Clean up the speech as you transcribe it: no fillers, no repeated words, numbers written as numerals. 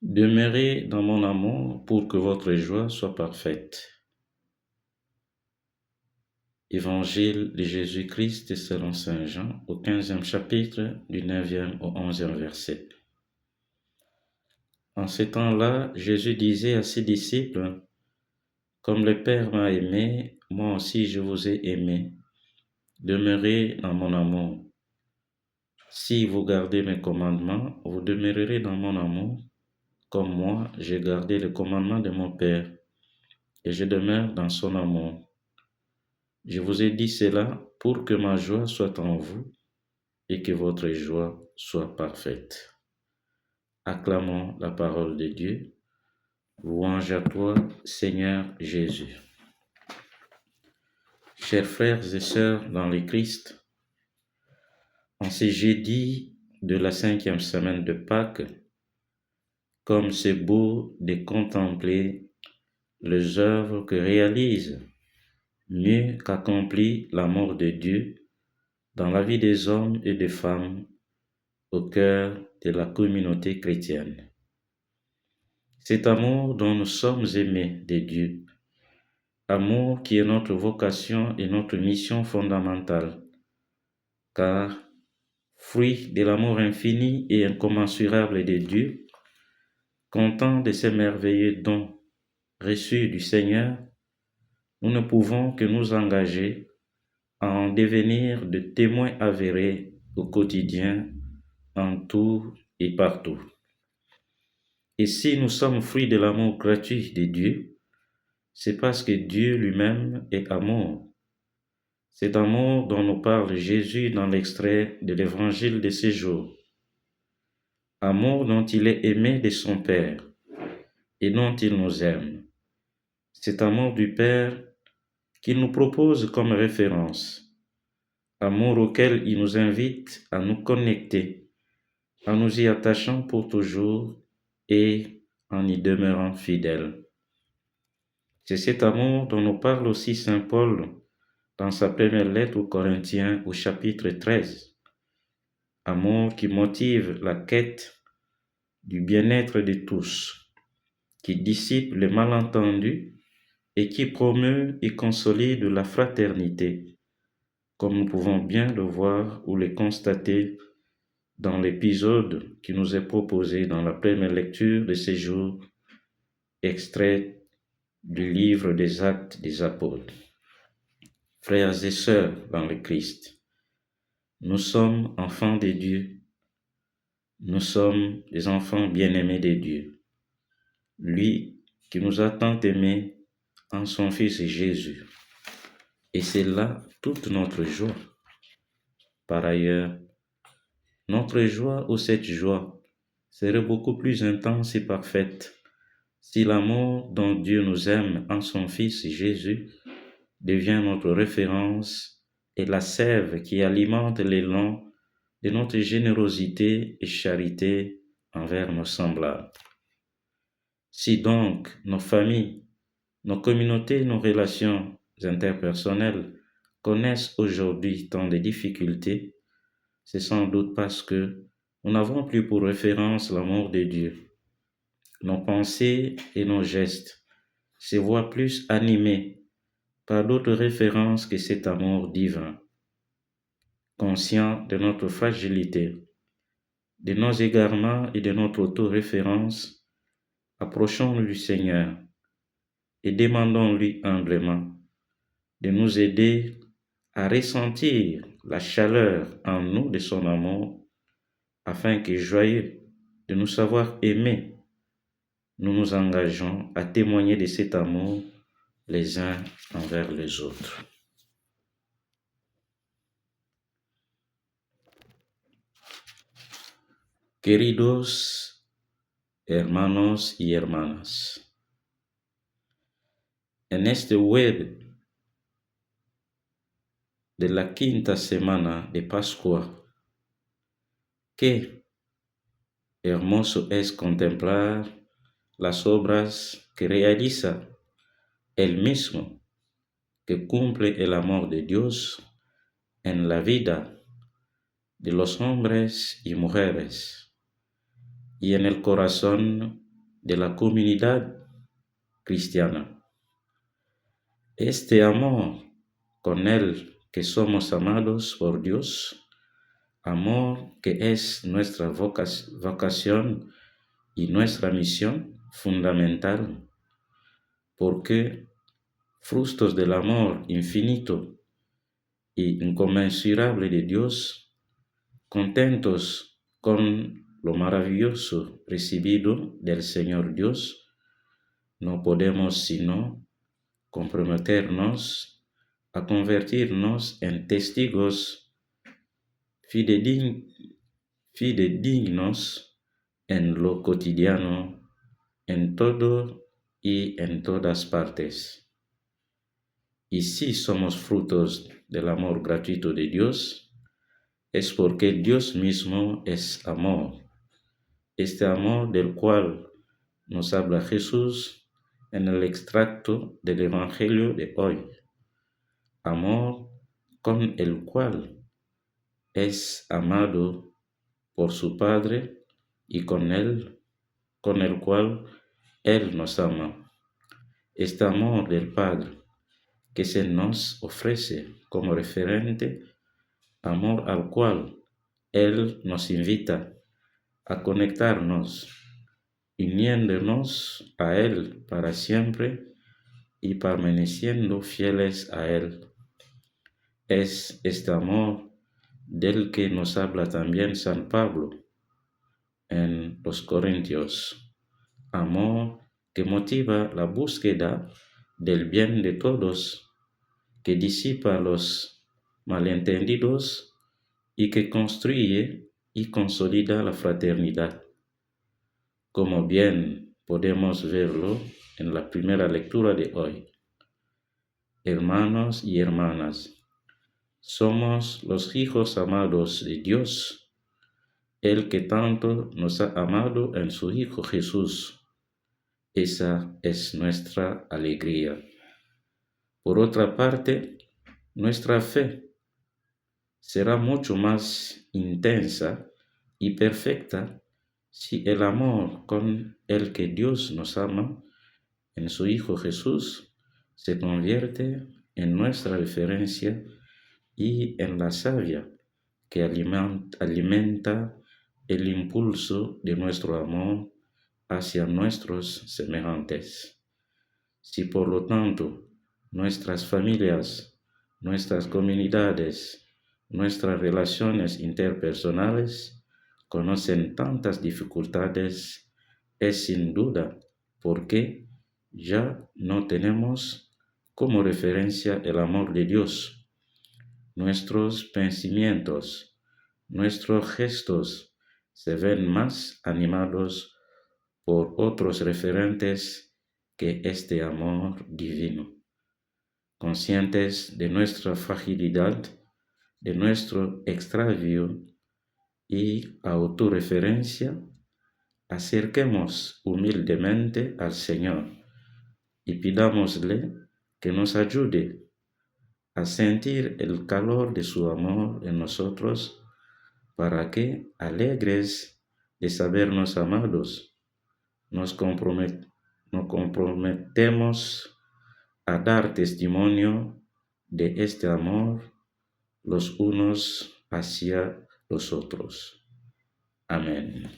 Demeurez dans mon amour pour que votre joie soit parfaite. Évangile de Jésus-Christ selon saint Jean, au 15e chapitre, du 9e au 11e verset. En ce temps-là, Jésus disait à ses disciples, « Comme le Père m'a aimé, moi aussi je vous ai aimé. Demeurez dans mon amour. Si vous gardez mes commandements, vous demeurerez dans mon amour, comme moi j'ai gardé le commandement de mon Père, et je demeure dans son amour. Je vous ai dit cela pour que ma joie soit en vous et que votre joie soit parfaite. » Acclamons la parole de Dieu. Louange à toi, Seigneur Jésus. Chers frères et sœurs dans le Christ, en ce jeudi de la 5e semaine de Pâques, comme c'est beau de contempler les œuvres que réalise mieux qu'accomplit l'amour de Dieu dans la vie des hommes et des femmes au cœur de la communauté chrétienne. Cet amour dont nous sommes aimés de Dieu, amour qui est notre vocation et notre mission fondamentale, car fruit de l'amour infini et incommensurable de Dieu, content de ces merveilleux dons reçus du Seigneur, nous ne pouvons que nous engager à en devenir de témoins avérés au quotidien, en tout et partout. Et si nous sommes fruits de l'amour gratuit de Dieu, c'est parce que Dieu lui-même est amour. Cet amour dont nous parle Jésus dans l'extrait de l'évangile de ces jours. Amour dont il est aimé de son Père et dont il nous aime. Cet amour du Père qu'il nous propose comme référence. Amour auquel il nous invite à nous connecter, en nous y attachant pour toujours et en y demeurant fidèles. C'est cet amour dont nous parle aussi saint Paul dans sa première lettre aux Corinthiens au chapitre 13. Amour qui motive la quête du bien-être de tous, qui dissipe les malentendus et qui promeut et consolide la fraternité, comme nous pouvons bien le voir ou le constater dans l'épisode qui nous est proposé dans la première lecture de ces jours, extrait du livre des Actes des Apôtres. Frères et sœurs dans le Christ, nous sommes enfants de Dieu, nous sommes des enfants bien-aimés de Dieu, lui qui nous a tant aimés en son Fils Jésus. Et c'est là toute notre joie. Par ailleurs, notre joie ou cette joie serait beaucoup plus intense et parfaite si l'amour dont Dieu nous aime en son Fils Jésus devient notre référence et la sève qui alimente l'élan de notre générosité et charité envers nos semblables. Si donc nos familles, nos communautés, nos relations interpersonnelles connaissent aujourd'hui tant de difficultés, c'est sans doute parce que nous n'avons plus pour référence l'amour de Dieu. Nos pensées et nos gestes se voient plus animés par d'autres références que cet amour divin. Conscients de notre fragilité, de nos égarements et de notre auto-référence, approchons-nous du Seigneur et demandons-lui humblement de nous aider à ressentir la chaleur en nous de son amour, afin que, joyeux de nous savoir aimer, nous nous engageons à témoigner de cet amour les uns envers les autres. Queridos hermanos y hermanas, en este web de la quinta semana de Pascua, qué hermoso es contemplar las obras que realiza Él mismo, que cumple el amor de Dios en la vida de los hombres y mujeres y en el corazón de la comunidad cristiana. Este amor con el que somos amados por Dios, amor que es nuestra vocación y nuestra misión fundamental, porque frutos del amor infinito y inconmensurable de Dios, contentos con lo maravilloso recibido del Señor Dios, no podemos sino comprometernos a convertirnos en testigos fidedignos en lo cotidiano, en todo y en todas partes. Y si somos frutos del amor gratuito de Dios, es porque Dios mismo es amor. Este amor del cual nos habla Jesús en el extracto del Evangelio de hoy. Amor con el cual es amado por su Padre y con el cual Él nos ama. Este amor del Padre que se nos ofrece como referente, amor al cual Él nos invita a conectarnos, uniéndonos a Él para siempre y permaneciendo fieles a Él. Es este amor del que nos habla también San Pablo en los Corintios, amor que motiva la búsqueda del bien de todos, que disipa los malentendidos y que construye y consolida la fraternidad. Como bien podemos verlo en la primera lectura de hoy. Hermanos y hermanas, somos los hijos amados de Dios, el que tanto nos ha amado en su Hijo Jesús. Esa es nuestra alegría. Por otra parte, nuestra fe será mucho más intensa y perfecta si el amor con el que Dios nos ama en su Hijo Jesús se convierte en nuestra referencia y en la savia que alimenta el impulso de nuestro amor hacia nuestros semejantes. Si por lo tanto nuestras familias, nuestras comunidades, nuestras relaciones interpersonales conocen tantas dificultades, es sin duda porque ya no tenemos como referencia el amor de Dios. Nuestros pensamientos, nuestros gestos se ven más animados por otros referentes que este amor divino. Conscientes de nuestra fragilidad, de nuestro extravío y autorreferencia, acerquemos humildemente al Señor y pidámosle que nos ayude a sentir el calor de su amor en nosotros para que, alegres de sabernos amados, nos comprometemos a dar testimonio de este amor los unos hacia los otros. Amén.